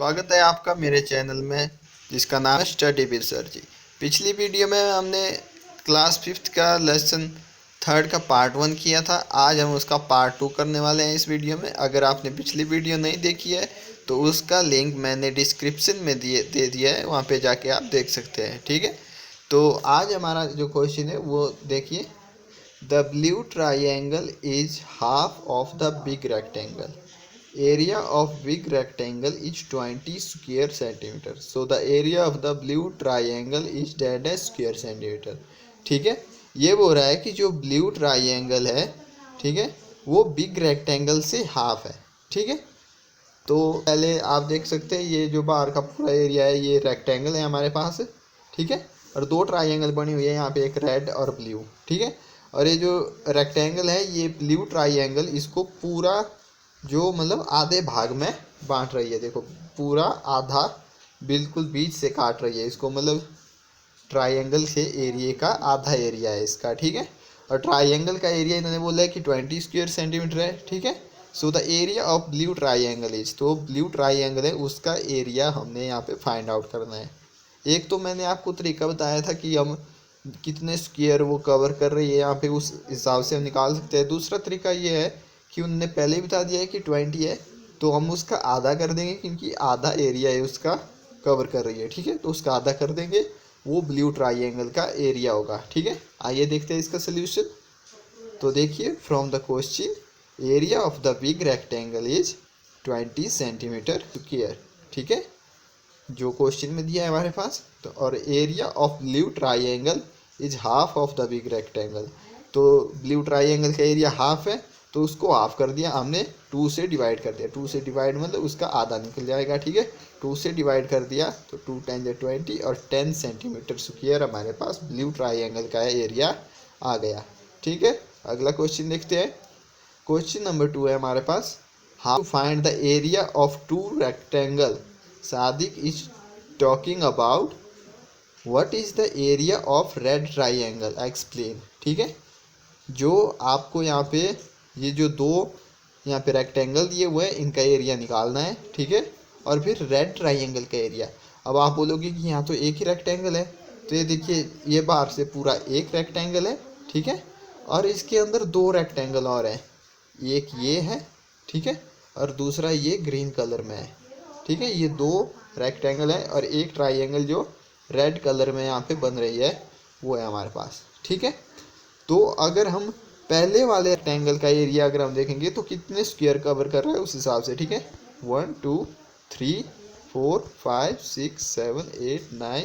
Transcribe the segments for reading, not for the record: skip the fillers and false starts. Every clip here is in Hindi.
स्वागत है आपका मेरे चैनल में जिसका नाम है स्टडी विद सर जी। पिछली वीडियो में हमने क्लास 5th का लेसन 3rd का पार्ट 1 किया था। आज हम उसका पार्ट 2 करने वाले हैं इस वीडियो में। अगर आपने पिछली वीडियो नहीं देखी है तो उसका लिंक मैंने डिस्क्रिप्शन में दे दिया है, वहाँ पे जाके आप देख सकते हैं। ठीक है, तो आज हमारा जो क्वेश्चन है वो देखिए, the blue triangle is half of the big rectangle. Area of big rectangle is 20 square centimeter. So the area of the blue triangle is dash square centimeter. ठीक है, ये बोल रहा है कि जो ब्लू ट्राइंगल है, ठीक है, वो बिग रेक्टेंगल से हाफ है। ठीक है, तो पहले आप देख सकते हैं ये जो बाहर का पूरा एरिया है ये रेक्टेंगल है हमारे पास। ठीक है, और दो ट्राइंगल बनी हुई है यहाँ पे, एक रेड और ब्लू। ठीक है, और ये जो रेक्टेंगल है ये ब्लू ट्राइंगल इसको पूरा जो मतलब आधे भाग में बांट रही है। देखो पूरा आधा बिल्कुल बीच से काट रही है इसको, मतलब ट्राइंगल के एरिया का आधा एरिया है इसका। ठीक है, और ट्राइंगल का एरिया इन्होंने बोला है कि 20 स्क्वायर सेंटीमीटर है। ठीक है, so the area of blue triangle is, तो ब्लू ट्राइंगल है उसका एरिया हमने यहाँ पे फाइंड आउट करना है। एक तो मैंने आपको तरीका बताया था कि हम कितने स्क्वायर वो कवर कर रही है यहाँ पे, उस हिसाब से हम निकाल सकते हैं। दूसरा तरीका ये है कि उनने पहले ही बता दिया है कि 20 है, तो हम उसका आधा कर देंगे क्योंकि आधा एरिया है उसका कवर कर रही है। ठीक है, तो उसका आधा कर देंगे, वो ब्लू ट्राइंगल का एरिया होगा। ठीक है, आइए देखते हैं इसका सोल्यूशन। तो देखिए, from the question area of the big rectangle is 20 centimetre square. ठीक है, जो क्वेश्चन में दिया है हमारे पास, तो और area of blue triangle is half of the big rectangle, तो ब्लू ट्राइंगल का एरिया हाफ है तो उसको हाफ कर दिया हमने, 2 से डिवाइड कर दिया। 2 से डिवाइड मतलब उसका आधा निकल जाएगा। ठीक है, 2 से डिवाइड कर दिया तो 2 × 20 और 10 सेंटीमीटर स्क्वायर हमारे पास ब्लू ट्राइंगल का एरिया आ गया। ठीक है, अगला क्वेश्चन देखते हैं। क्वेश्चन नंबर 2 है हमारे पास, how to find the area of 2 rectangle Sadiq is talking about what is the area of red triangle explain. ठीक है, जो आपको यहाँ पे ये जो दो यहाँ पे रेक्टेंगल दिए हुए हैं इनका एरिया निकालना है। ठीक है, और फिर रेड ट्राइंगल का एरिया। अब आप बोलोगे कि यहाँ तो एक ही रेक्टेंगल है, तो ये देखिए ये बाहर से पूरा एक रेक्टेंगल है। ठीक है, और इसके अंदर 2 रेक्टेंगल और हैं, एक ये है, ठीक है, और दूसरा ये ग्रीन कलर में है। ठीक है, ये 2 रेक्टेंगल है और एक ट्राइंगल जो रेड कलर में यहाँ पे बन रही है वो है हमारे पास। ठीक है, तो अगर हम पहले वाले रेक्टेंगल का एरिया अगर हम देखेंगे तो कितने स्क्वायर कवर कर रहा है उस हिसाब से। ठीक है, 1 2 3 4 5 6 7 8 9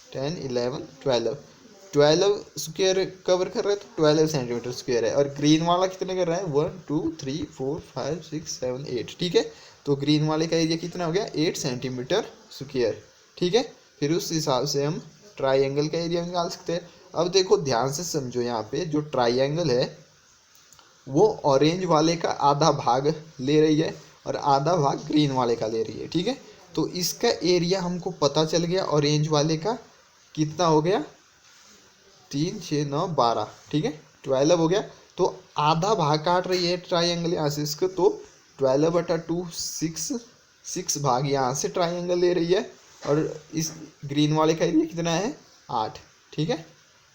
10 11 12 स्क्वायर कवर कर रहा है, तो 12 सेंटीमीटर स्क्वायर है। और ग्रीन वाला कितने कर रहा है, 1 2 3 4 5 6 7 8। ठीक है, तो ग्रीन वाले का एरिया कितना हो गया, 8 सेंटीमीटर स्क्वायर। ठीक है, फिर उस हिसाब से हम ट्राइंगल का एरिया निकाल सकते हैं। अब देखो ध्यान से समझो, यहाँ पे जो ट्राइंगल है वो ऑरेंज वाले का आधा भाग ले रही है और आधा भाग ग्रीन वाले का ले रही है। ठीक है, तो इसका एरिया हमको पता चल गया, ऑरेंज वाले का कितना हो गया, 3 6 9 12। ठीक है, 12 हो गया, तो आधा भाग काट रही है ट्राइंगल यहाँ से इसको, तो 12/2 6 भाग यहाँ से ट्राइंगल ले रही है। और इस ग्रीन वाले का एरिया कितना है, 8। ठीक है,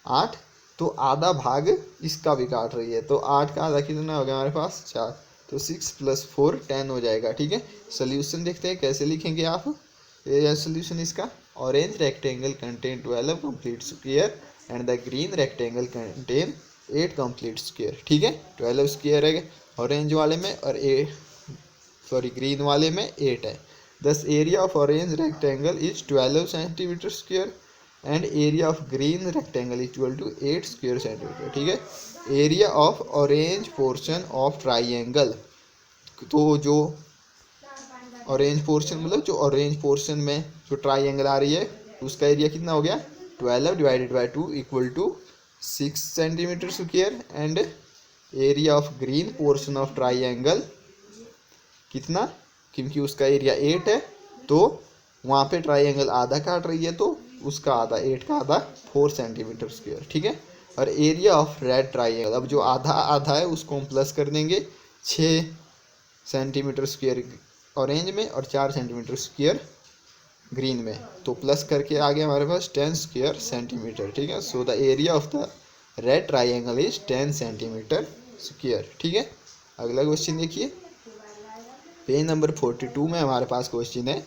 8, तो आधा भाग इसका भी काट रही है, तो 8 का आधा कितना हो गया हमारे पास, 4, तो 6 + 4 10 हो जाएगा। ठीक है, सोल्यूशन देखते हैं कैसे लिखेंगे आप। ये सोल्यूशन इसका, orange rectangle contain 12 complete square and the green rectangle contain 8 complete square. ठीक है, 12 स्क्वायर है ऑरेंज वाले में और ग्रीन वाले में 8 है। Thus area of orange rectangle is 12 centimetre square and area of green rectangle equal to 8 square centimetre. ठीक है, area of orange portion of triangle, तो जो ऑरेंज पोर्शन मतलब जो ऑरेंज पोर्शन में जो ट्राइंगल आ रही है उसका एरिया कितना हो गया, 12 / 2 = 6 centimetre square and area of green portion of triangle कितना, क्योंकि उसका एरिया 8 है तो वहाँ पे ट्राइंगल आधा काट रही है, तो उसका आधा 8 का आधा 4 सेंटीमीटर स्क्वायर। ठीक है, और एरिया ऑफ रेड ट्राइंगल, अब जो आधा आधा है उसको हम प्लस कर देंगे, 6 सेंटीमीटर स्क्वायर ऑरेंज में और 4 सेंटीमीटर स्क्वायर ग्रीन में, तो प्लस करके आ गया हमारे पास 10 स्क्वायर सेंटीमीटर। ठीक है, so the area of the red triangle is 10 centimetre square. ठीक है, अगला क्वेश्चन देखिए, पेज नंबर 42 में हमारे पास क्वेश्चन है,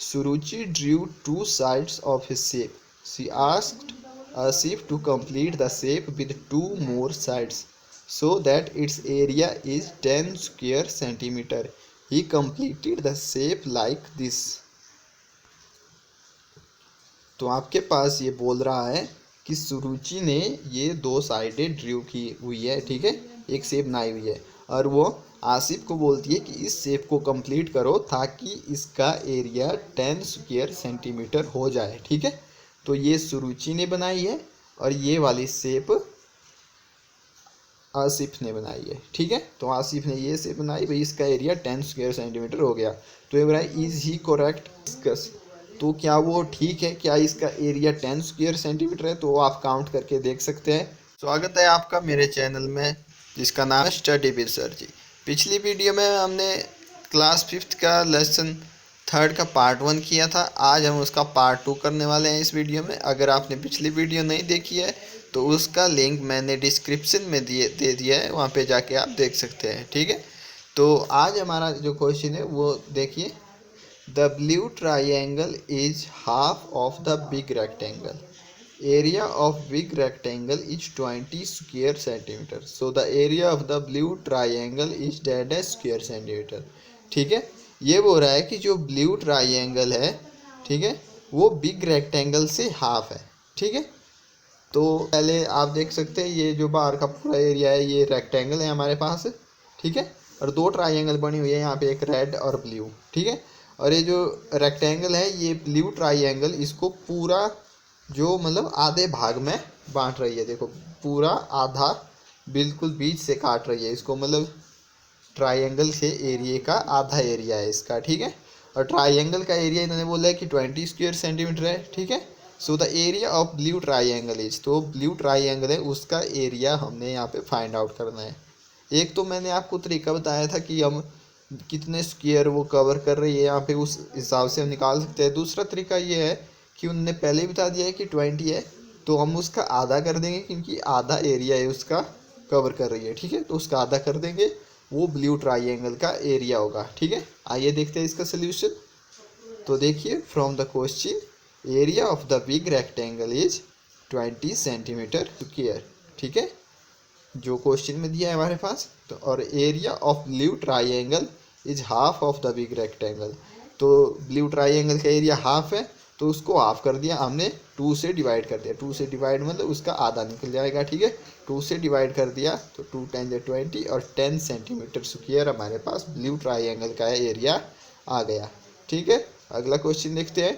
Suruchi drew 2 sides of his shape, she asked a sheep to complete the shape with 2 more sides so that its area is 10 square centimeter. He completed the shape like this. तो आपके पास ये बोल रहा है कि सुरुचि ने ये 2 साइडें ड्रू की हुई है। ठीक है, एक शेप बनाई हुई है और वो आसिफ को बोलती है कि इस शेप को कंप्लीट करो ताकि इसका एरिया 10 स्क्वायर सेंटीमीटर हो जाए। ठीक है, तो ये सुरुचि ने बनाई है और ये वाली शेप आसिफ ने बनाई है। ठीक है, तो आसिफ ने ये शेप बनाई भाई, इसका एरिया 10 स्क्वायर सेंटीमीटर हो गया। तो ये बोला इज ही करेक्ट डिस्कस, तो क्या वो ठीक है, क्या इसका एरिया 10 स्क्वायर सेंटीमीटर है? तो आप काउंट करके देख सकते हैं। स्वागत है आपका मेरे चैनल में जिसका नाम है स्टडी विद सर जी। पिछली वीडियो में हमने क्लास 5th का लेसन 3rd का पार्ट 1 किया था। आज हम उसका पार्ट 2 करने वाले हैं इस वीडियो में। अगर आपने पिछली वीडियो नहीं देखी है तो उसका लिंक मैंने डिस्क्रिप्शन में दे दिया है, वहाँ पे जाके आप देख सकते हैं। ठीक है, तो आज हमारा जो क्वेश्चन है वो देखिए, the blue triangle is half of the big rectangle, area of big rectangle is 20 square centimetre, so the area of the blue triangle is dead square centimetre. ठीक है, ये बोल रहा है कि जो ब्लू ट्राइंगल है, ठीक है, वो बिग रेक्टेंगल से हाफ है। ठीक है, तो पहले आप देख सकते हैं ये जो बाहर का पूरा एरिया है ये रेक्टेंगल है हमारे पास। ठीक है, और 2 ट्राइंगल बनी हुई है यहाँ पे, एक रेड और ब्लू। ठीक है, और ये जो रेक्टेंगल है ये ब्लू ट्राइंगल इसको पूरा जो मतलब आधे भाग में बांट रही है। देखो पूरा आधा बिल्कुल बीच से काट रही है इसको, मतलब ट्राइंगल के एरिया का आधा एरिया है इसका। ठीक है, और ट्राइंगल का एरिया इन्होंने बोला है कि 20 स्क्वायर सेंटीमीटर है। ठीक है, so the area of blue triangle is, तो ब्लू ट्राइंगल है उसका एरिया हमने यहाँ पे फाइंड आउट करना है। एक तो मैंने आपको तरीका बताया था कि हम कितने स्क्वायर वो कवर कर रही है यहाँ पे, उस हिसाब से हम निकाल सकते हैं। दूसरा तरीका ये है कि उनने पहले ही बता दिया है कि 20 है, तो हम उसका आधा कर देंगे क्योंकि आधा एरिया है उसका कवर कर रही है। ठीक है, तो उसका आधा कर देंगे, वो ब्लू ट्राइंगल का एरिया होगा। ठीक है, आइए देखते हैं इसका सोल्यूशन। तो देखिए, from the question area of the big rectangle is 20 centimetre square. ठीक है, जो क्वेश्चन में दिया है हमारे पास, तो और area of blue triangle is half of the big rectangle, तो ब्लू ट्राइंगल का एरिया हाफ है तो उसको हाफ कर दिया हमने, 2 से डिवाइड कर दिया। 2 से डिवाइड मतलब उसका आधा निकल जाएगा। ठीक है, 2 से डिवाइड कर दिया तो 2 × 20 और 10 सेंटीमीटर स्क्वायर हमारे पास ब्लू ट्राइंगल का एरिया आ गया। ठीक है, अगला क्वेश्चन देखते हैं।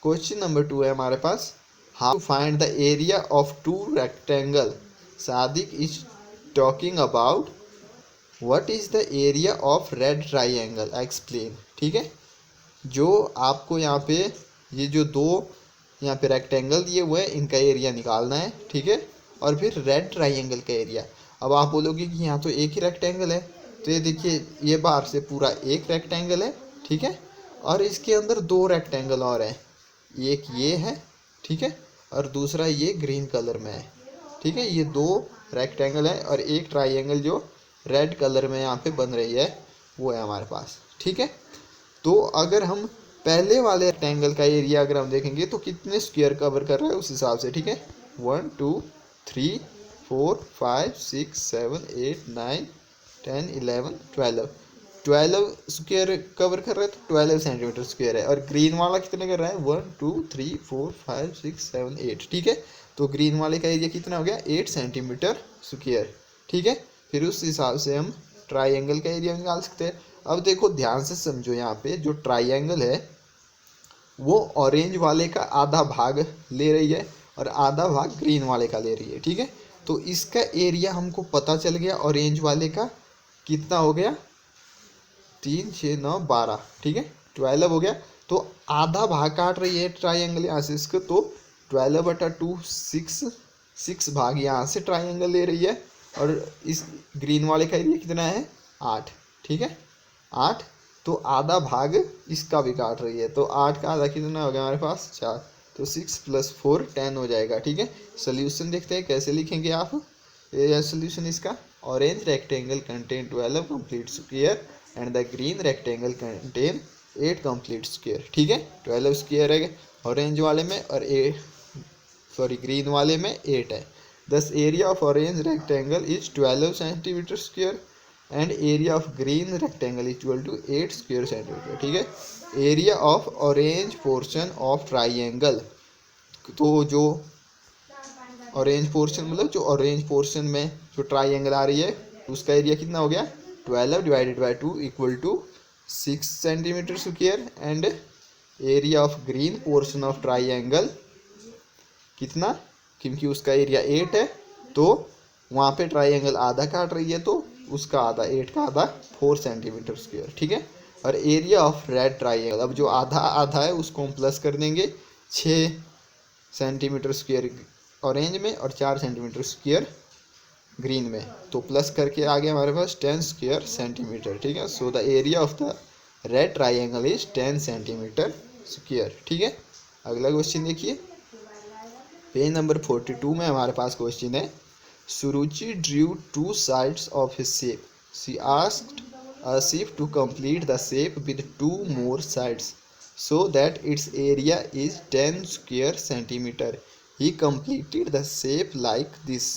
क्वेश्चन नंबर 2 है हमारे पास, how to find the area of 2 rectangle. Sadiq is talking about what is the area of red triangle, explain. ठीक है, जो आपको यहाँ पे ये जो 2 यहाँ पे रेक्टेंगल दिए हुए हैं इनका एरिया निकालना है। ठीक है, और फिर रेड ट्राइंगल का एरिया। अब आप बोलोगे कि यहाँ तो एक ही रेक्टेंगल है, तो ये देखिए ये बाहर से पूरा एक रेक्टेंगल है। ठीक है, और इसके अंदर 2 रेक्टेंगल और हैं, एक ये है, ठीक है, और दूसरा ये ग्रीन कलर में है। ठीक है, ये 2 रेक्टेंगल है और एक ट्राइंगल जो रेड कलर में यहाँ पे बन रही है वो है हमारे पास। ठीक है, तो अगर हम पहले वाले रेक्टेंगल का एरिया अगर हम देखेंगे तो कितने स्क्वायर कवर कर रहा है उस हिसाब से। ठीक है, 1 2 3 4 5 6 7 8 9 10 11 12 स्क्वायर कवर कर रहा है, तो 12 सेंटीमीटर स्क्वायर है। और ग्रीन वाला कितने कर रहा है, 1 2 3 4 5 6 7 8। ठीक है, तो ग्रीन वाले का एरिया कितना हो गया, 8 सेंटीमीटर स्क्वायर। ठीक है, फिर उस हिसाब से हम ट्राइंगल का एरिया निकाल सकते हैं। अब देखो ध्यान से समझो, यहाँ पे जो ट्राइंगल है वो ऑरेंज वाले का आधा भाग ले रही है और आधा भाग ग्रीन वाले का ले रही है। ठीक है, तो इसका एरिया हमको पता चल गया, ऑरेंज वाले का कितना हो गया, 3 6 9 12। ठीक है, 12 हो गया। तो आधा भाग काट रही है ट्राइंगल यहाँ से इसको, तो 12/2 6 भाग यहाँ से ट्राइंगल ले रही है। और इस ग्रीन वाले का एरिया कितना है, 8। ठीक है, 8। तो आधा भाग इसका भी काट रही है। तो 8 का आधा कितना हो गया हमारे पास 4, तो 6 + 4 10 हो जाएगा। ठीक है, सोल्यूशन देखते हैं कैसे लिखेंगे आप। ये सोल्यूशन इसका, orange rectangle contain 12 complete square and the green rectangle contain 8 complete square. ठीक है, 12 स्क्वायर है ऑरेंज वाले में और ग्रीन वाले में 8 है। Thus area of orange rectangle is 12 centimetre square and area of green rectangle equal to 8 square centimetre. ठीक है, area of orange portion of triangle, तो जो ऑरेंज पोर्शन मतलब जो ऑरेंज पोर्शन में जो ट्राइंगल आ रही है उसका एरिया कितना हो गया 12 divided by 2 equal to 6 centimetre square and area of green portion of triangle कितना, क्योंकि उसका एरिया 8 है तो वहाँ पे ट्राइंगल आधा काट रही है तो उसका आधा 8 का आधा 4 सेंटीमीटर स्क्वायर। ठीक है, और एरिया ऑफ रेड ट्राइंगल, अब जो आधा आधा है उसको हम प्लस कर देंगे 6 सेंटीमीटर स्क्वायर ऑरेंज में और 4 सेंटीमीटर स्क्वायर ग्रीन में, तो प्लस करके आ गया हमारे पास 10 स्क्वायर सेंटीमीटर। ठीक है, so the area of the red triangle is 10 centimetre square. ठीक है, अगला क्वेश्चन देखिए, पेज नंबर 42 में हमारे पास क्वेश्चन है, Suruchi drew 2 sides of his shape. She asked a sheep to complete the shape with 2 more sides so that its area is 10 square centimeter. He completed the shape like this.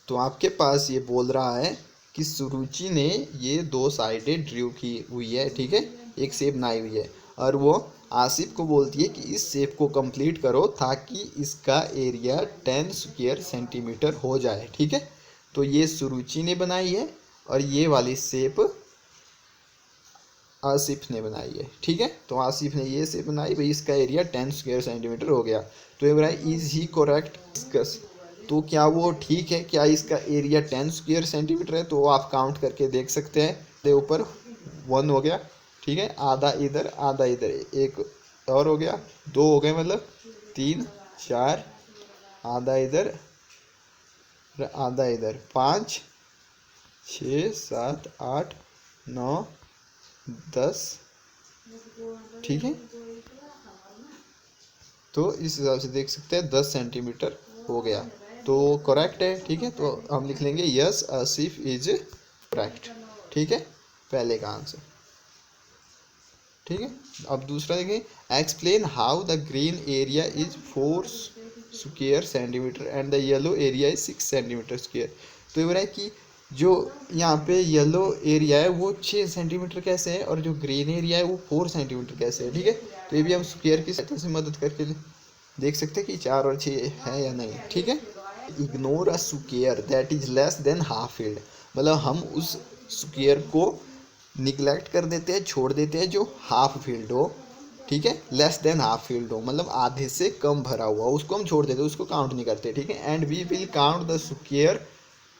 तो आपके पास ये बोल रहा है कि सुरुचि ने ये 2 साइडें ड्रू की हुई है। ठीक है, एक शेप बनाई हुई है और वो आसिफ को बोलती है कि इस शेप को कंप्लीट करो ताकि इसका एरिया 10 स्क्वायर सेंटीमीटर हो जाए। ठीक है, तो ये सुरुचि ने बनाई है और ये वाली शेप आसिफ ने बनाई है। ठीक है, तो आसिफ ने ये शेप बनाई भाई, इसका एरिया 10 स्क्वायर सेंटीमीटर हो गया। तो ये बोला इज ही करेक्ट डिस्कस, तो क्या वो ठीक है, क्या इसका एरिया 10 स्क्वायर सेंटीमीटर है? तो आप काउंट करके देख सकते हैं, ऊपर 1 हो गया। ठीक है, आधा इधर आधा इधर, एक और हो गया, 2 हो गए, मतलब 3 4, आधा इधर आधा इधर, 5 6 7 8 9 10। ठीक है, तो इस हिसाब से देख सकते हैं 10 सेंटीमीटर हो गया, तो करेक्ट है। ठीक है, तो हम लिख लेंगे यस आसिफ इज करेक्ट। ठीक है, पहले का आंसर। ठीक है, अब दूसरा देखें, explain how the green area is 4 square centimetre and the yellow area is 6 centimetre square. तो ये बोल रहा है कि जो यहाँ पे येलो एरिया है वो 6 सेंटीमीटर कैसे है और जो ग्रीन एरिया है वो 4 सेंटीमीटर कैसे है। ठीक है, तो ये भी हम स्क्वायर की सहायता से मदद करके देख सकते हैं कि 4 और 6 है या नहीं। ठीक है, ignore a square that is less than half field, मतलब हम उस स्क्वायर को निगलेक्ट कर देते हैं, छोड़ देते हैं जो हाफ फील्ड हो। ठीक है, लेस देन हाफ फील्ड हो मतलब आधे से कम भरा हुआ, उसको हम छोड़ देते हैं, उसको काउंट नहीं करते। ठीक है, and we will count the square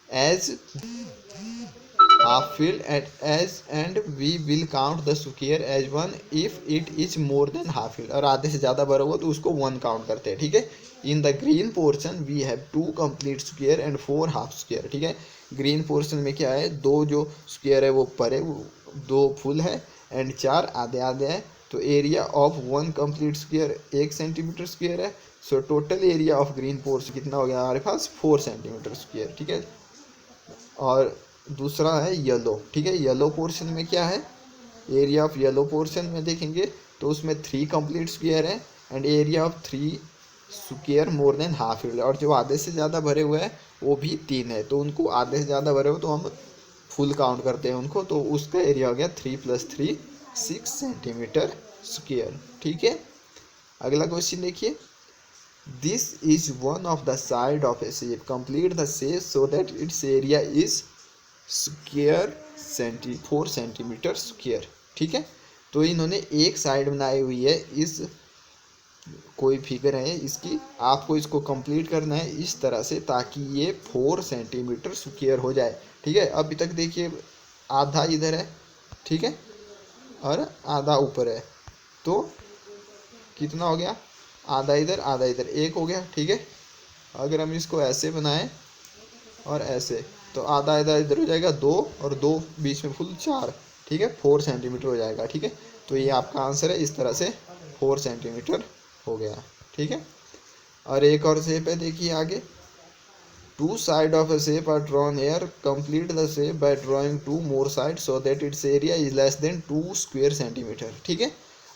as half filled and we will count the square as 1 if it is more than half filled, और आधे से ज़्यादा भरा हुआ तो उसको 1 काउंट करते हैं। ठीक है, in the green portion we have 2 complete square and 4 half square. ठीक है, ग्रीन पोर्शन में क्या है, 2 जो स्क्वायर है वो भरे, 2 फुल है एंड 4 आधे आधे है। तो area of 1 complete square 1 centimetre square है। So total area of green portion कितना हो गया हमारे पास 4 सेंटीमीटर स्क्वायर। ठीक है, और दूसरा है येलो। ठीक है, येलो पोर्शन में क्या है, एरिया ऑफ येलो पोर्शन में देखेंगे तो उसमें 3 कंप्लीट स्क्वायर है and area of 3 square more than half filled, और जो आधे से ज़्यादा भरे हुए हैं वो भी 3 है, तो उनको आधे से ज़्यादा भरे हुए तो हम फुल काउंट करते हैं उनको, तो उसका एरिया हो गया 3 + 3 6 सेंटीमीटर स्क्वायर। ठीक है, अगला क्वेश्चन देखिए, this is one of the side of A shape, complete the shape so that it's area is square 4 centimetre square. ठीक है, तो इन्होंने एक साइड बनाई हुई है, इस कोई फिगर है इसकी, आपको इसको कंप्लीट करना है इस तरह से ताकि ये 4 सेंटीमीटर स्क्वायर हो जाए। ठीक है, अभी तक देखिए आधा इधर है, ठीक है, और आधा ऊपर है, तो कितना हो गया, आधा इधर 1 हो गया। ठीक है, अगर हम इसको ऐसे बनाएं और ऐसे तो आधा आधा इधर हो जाएगा 2 और 2 बीच में फुल 4, ठीक है, 4 सेंटीमीटर हो जाएगा, ठीक है। तो ये आपका आंसर है, इस तरह से 4 सेंटीमीटर हो गया, ठीक है। और एक और शेप है, देखिए आगे, two side of a shape are drawn here, complete the shape by drawing two more sides so that its area is less than 2 square centimeter, ठीक है।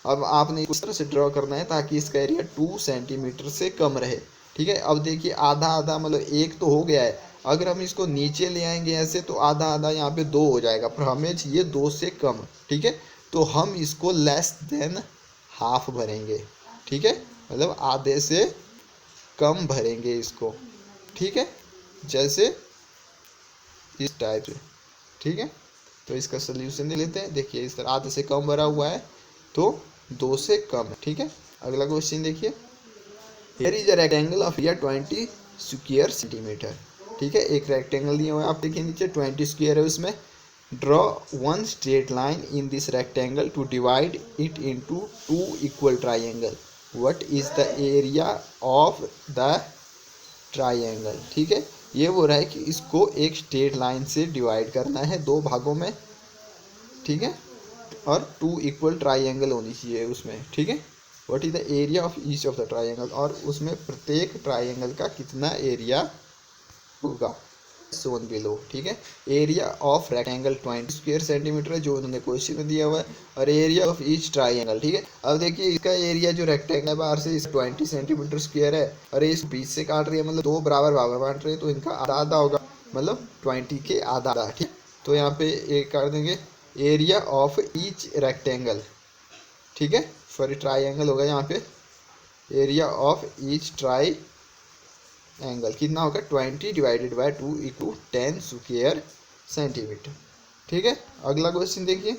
अब आपने इस तरह से ड्रॉ करना है ताकि इसका एरिया 2 सेंटीमीटर से कम रहे, ठीक है। अब देखिए आधा आधा मतलब एक तो हो गया है, अगर हम इसको नीचे ले आएंगे ऐसे तो आधा आधा यहाँ पे 2 हो जाएगा, पर हमें चाहिए 2 से कम, ठीक है। तो हम इसको लेस देन हाफ भरेंगे, ठीक है, मतलब आधे से कम भरेंगे इसको, ठीक है, जैसे इस टाइप से, ठीक है। तो इसका सोल्यूशन दे लेते हैं, देखिए इस तरह आधे से कम भरा हुआ है तो 2 से कम है, ठीक है। अगला क्वेश्चन देखिए, here is a rectangle of area 20 square centimetre, ठीक है। एक रेक्टेंगल दिया हुआ है, आप देखिए नीचे 20 स्क्वायर है, उसमें draw one straight line in this rectangle to divide it into 2 equal triangle, what is the area of the triangle, ठीक है। ये हो रहा है कि इसको एक स्ट्रेट लाइन से डिवाइड करना है 2 भागों में, ठीक है, और 2 इक्वल ट्राइंगल होनी चाहिए उसमें, ठीक है। What is the area of each of the triangle, और उसमें प्रत्येक ट्राइंगल का कितना एरिया होगा, सोन बिलो, ठीक है। Area of rectangle 20 square centimetre है जो उन्होंने क्वेश्चन में दिया हुआ है, और एरिया ऑफ ईच ट्राइंगल, ठीक है। अब देखिए इसका एरिया जो रेक्टेंगल है बाहर से इस 20 सेंटीमीटर स्क्वायर है, और इस बीच से काट रही है, मतलब 2 बराबर भाग में बांट रहे हैं, तो इनका आधा आधा होगा, मतलब 20 के आधा आधा, ठीक। तो यहाँ पे एक कर देंगे एरिया ऑफ ईच रेक्टेंगल, ठीक है, सॉरी ट्राइंगल होगा यहाँ पे, area of each triangle कितना होगा 20 divided by 2 equal 10 square centimetre, ठीक है। अगला क्वेश्चन देखिए,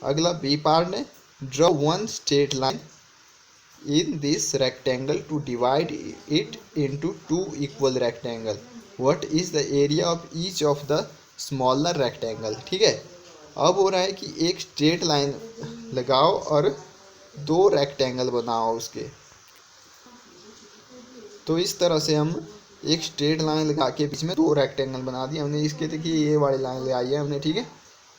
अगला बी पार्ट में, draw one straight line in this rectangle to divide it into 2 equal rectangle, what is the area of each of the smaller rectangle, ठीक है। अब हो रहा है कि एक स्ट्रेट लाइन लगाओ और 2 रेक्टेंगल बनाओ उसके, तो इस तरह से हम एक स्ट्रेट लाइन लगा के बीच में 2 रेक्टेंगल बना दिए हमने, इसके देखिए ये वाली लाइन ले आई है हमने, ठीक है,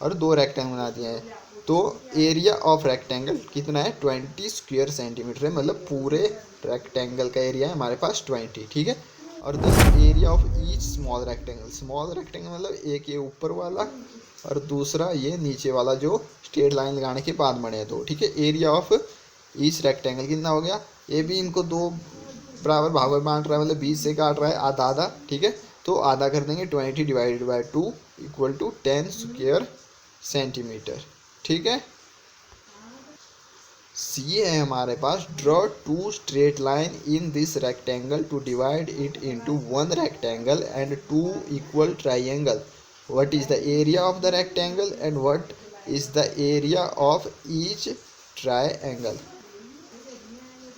और 2 रेक्टेंगल बना दिए हैं। तो एरिया ऑफ रेक्टेंगल कितना है 20 स्क्वायर सेंटीमीटर है, मतलब पूरे रेक्टेंगल का एरिया है हमारे पास 20, ठीक है। और the area of each small rectangle मतलब एक ये ऊपर वाला और दूसरा ये नीचे वाला जो स्ट्रेट लाइन लगाने के बाद बने हैं 2, ठीक है। एरिया ऑफ ईच रेक्टेंगल कितना हो गया, ये भी इनको 2 बराबर भागों में बांट रहा है, मतलब 20 से काट रहा है आधा आधा, ठीक है। तो आधा कर देंगे 20 divided by 2 equal to 10 square centimetre, ठीक है। सी है हमारे पास, draw 2 straight line in this rectangle to divide it into 1 rectangle and 2 equal triangle, what is the area of the rectangle and what is the area of each triangle.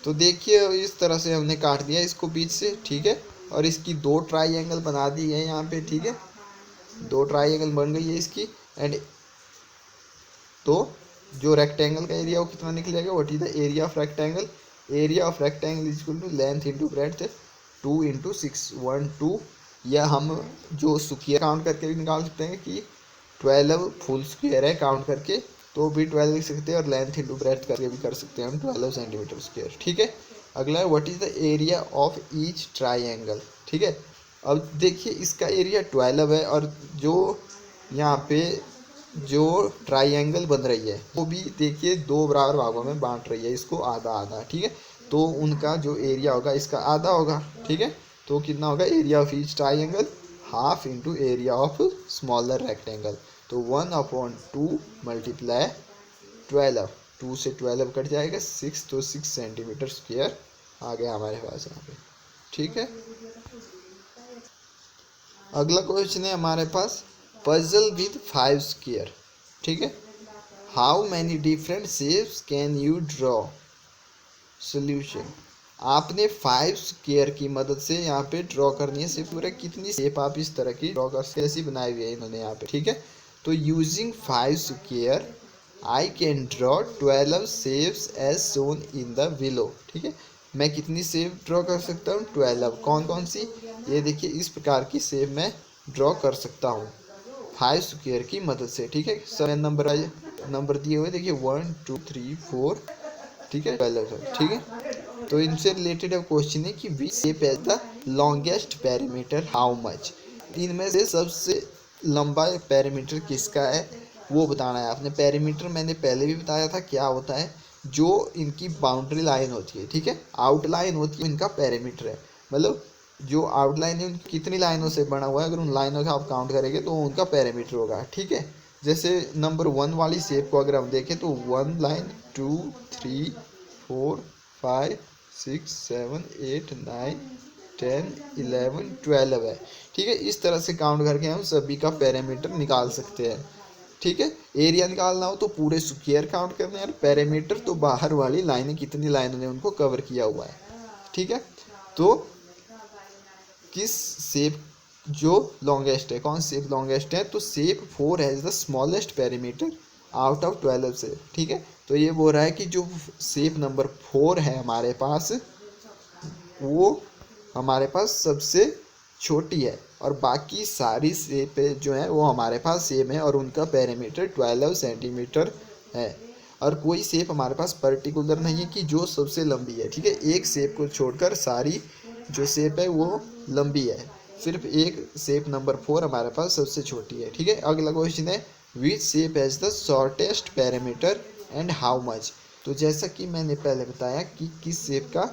तो देखिए इस तरह से हमने काट दिया इसको बीच से, ठीक है, और इसकी 2 ट्राइंगल बना दी है यहाँ पे, ठीक है, 2 ट्राइंगल बन गई है इसकी। एंड तो जो रेक्टेंगल का एरिया वो कितना निकलेगा, what is the area of rectangle, area of rectangle is equal to length into breadth 2 into 6 12, या हम जो स्क्वायर काउंट करके भी निकाल सकते हैं कि 12 फुल स्क्वायर है काउंट करके, तो भी 12 लिख सकते हैं, और लेंथ इंटू ब्रेड्थ करके भी कर सकते हैं हम 12 सेंटीमीटर स्क्वायर, ठीक है। अगला है what is the area of each triangle, ठीक है। अब देखिए इसका एरिया 12 है, और जो यहाँ पे जो ट्राइंगल बन रही है वो भी देखिए 2 बराबर भागों में बांट रही है इसको आधा आधा, ठीक है। तो उनका जो एरिया होगा इसका आधा होगा, ठीक है। तो कितना होगा area of each triangle half into area of smaller rectangle, तो 1/2 मल्टीप्लाई 12, 2 से 12 कट जाएगा 6, तो 6 सेंटीमीटर स्क्वायर आ गया हमारे पास यहाँ पे, ठीक है। अगला क्वेश्चन है हमारे पास, पजल विद 5 स्क्वायर, ठीक है, how many different shapes can you draw, solution. आपने 5 स्क्वायर की मदद से यहाँ पे ड्रॉ करनी है, सिर्फ पूरा कितनी शेप आप इस तरह की ड्रॉ कर सकते, ऐसी बनाई हुई है इन्होंने यहाँ पे, ठीक है। तो using 5 square I can draw 12 shapes as shown in the below, ठीक है। मैं कितनी शेप ड्रॉ कर सकता हूँ 12, कौन कौन सी, ये देखिए इस प्रकार की शेप मैं ड्रॉ कर सकता हूँ 5 स्क्वायर की मदद से। ठीक है, 7 नंबर दिए हुए देखिए 1 2 3 4, ठीक है 12 है। ठीक है, तो इनसे रिलेटेड अब क्वेश्चन है कि which shape has the longest perimeter how much. इनमें से सबसे लंबा पेरीमीटर किसका है वो बताना है आपने। पेरीमीटर मैंने पहले भी बताया था क्या होता है, जो इनकी बाउंड्री लाइन होती है, ठीक है, आउटलाइन होती है इनका पेरीमीटर है। मतलब जो आउटलाइन है उनकी कितनी लाइनों से बना हुआ है, अगर उन लाइनों का आप काउंट करेंगे तो उनका पेरीमीटर होगा। ठीक है, जैसे नंबर 1 वाली शेप को अगर हम देखें तो 1 लाइन 2 3 4 5 6 7 8 9 10 11 12 है। ठीक है, इस तरह से काउंट करके हम सभी का पेरीमीटर निकाल सकते हैं। ठीक है, एरिया निकालना हो तो पूरे स्क्वायर काउंट करने हैं, और पेरीमीटर तो बाहर वाली लाइनें कितनी लाइनों ने उनको कवर किया हुआ है। ठीक है, तो किस शेप जो लॉन्गेस्ट है, कौन शेप लॉन्गेस्ट है, तो shape 4 has the smallest perimeter out of 12 से। ठीक है, तो ये बोल रहा है कि जो शेप नंबर 4 है हमारे पास, वो हमारे पास सबसे छोटी है, और बाकी सारी शेप जो है वो हमारे पास सेम है और उनका पेरीमीटर 12 सेंटीमीटर है। और कोई शेप हमारे पास पर्टिकुलर नहीं है कि जो सबसे लंबी है। ठीक है, एक शेप को छोड़कर सारी जो शेप है वो लंबी है, सिर्फ एक शेप नंबर 4 हमारे पास सबसे छोटी है। ठीक है, अगला क्वेश्चन है which shape has the shortest perimeter and how much. तो जैसा कि मैंने पहले बताया कि किस शेप का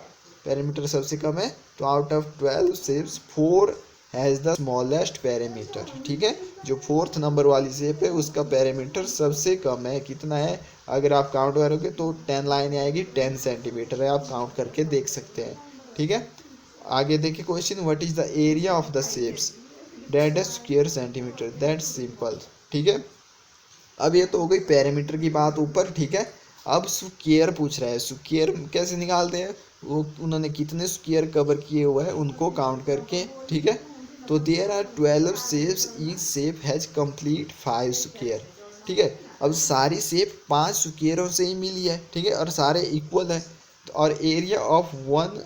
पेरीमीटर सबसे कम है, तो out of 12 shapes 4 has the smallest perimeter. ठीक है, जो 4th नंबर वाली शेप है उसका पेरीमीटर सबसे कम है। कितना है, अगर आप काउंट करोगे तो 10 लाइन आएगी, 10 सेंटीमीटर है, आप काउंट करके देख सकते हैं। ठीक है, आगे देखिए question what is the area of the shapes that is square centimetre, that simple. ठीक है, अब ये तो हो गई पेरीमीटर की बात ऊपर। ठीक है, अब स्क्वायर पूछ रहा है, स्क्वायर कैसे निकालते हैं, वो उन्होंने कितने स्क्वायर कवर किए हुए हैं उनको काउंट करके। ठीक है, तो there are 12 shapes, each shape has complete 5 square. ठीक है, अब सारी शेप 5 स्क्वायरों से ही मिली है। ठीक है, और सारे इक्वल है, और area of 1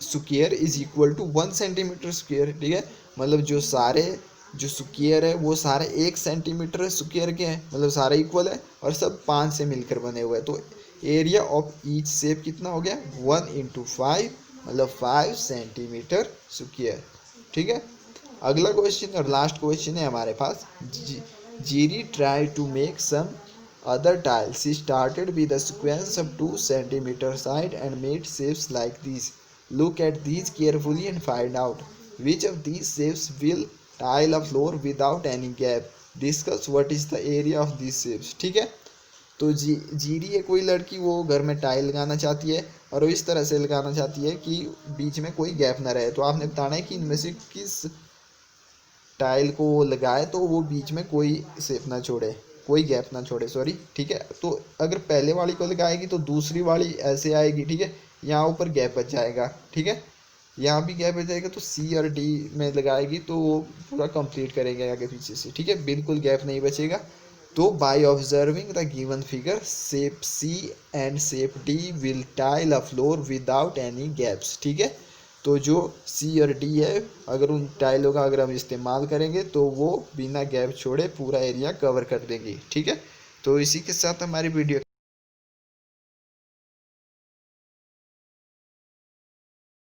square is equal to 1 centimetre square. ठीक है, मतलब जो सारे जो स्क्वायर है वो सारे 1 सेंटीमीटर स्क्वायर के हैं, मतलब सारे इक्वल है और सब 5 से मिलकर बने हुए हैं। तो एरिया ऑफ ईच शेप कितना हो गया, 1 इंटू 5, मतलब 5 सेंटीमीटर स्क्वायर। ठीक है, अगला क्वेश्चन और लास्ट क्वेश्चन है हमारे पास। Jerry try to make some other tiles. She started with a sequence of 2 centimeter side and made shapes like these. Look at these carefully and find out which of these shapes will tile a floor without any gap. Discuss what is the area of these shapes. ठीक है, तो जीरी है कोई लड़की, वो घर में टाइल लगाना चाहती है और वो इस तरह से लगाना चाहती है कि बीच में कोई गैप ना रहे। तो आपने बताना है कि इनमें से किस टाइल को वो लगाए तो वो बीच में कोई शेप ना छोड़े, कोई गैप ना छोड़े, सॉरी। ठीक है, तो अगर पहले वाली को लगाएगी तो दूसरी वाली ऐसे आएगी। ठीक है, यहाँ ऊपर गैप बच जाएगा। ठीक है, यहाँ भी गैप बच जाएगा, तो सी और डी में लगाएगी तो वो पूरा कंप्लीट करेंगे आगे पीछे से। ठीक है, बिल्कुल गैप नहीं बचेगा। तो by observing the given figure shape C and shape D will tile a floor without any gaps. ठीक है, तो जो सी और डी है, अगर उन टाइलों का अगर हम इस्तेमाल करेंगे तो वो बिना गैप छोड़े पूरा एरिया कवर कर देंगी। ठीक है, तो इसी के साथ हमारी वीडियो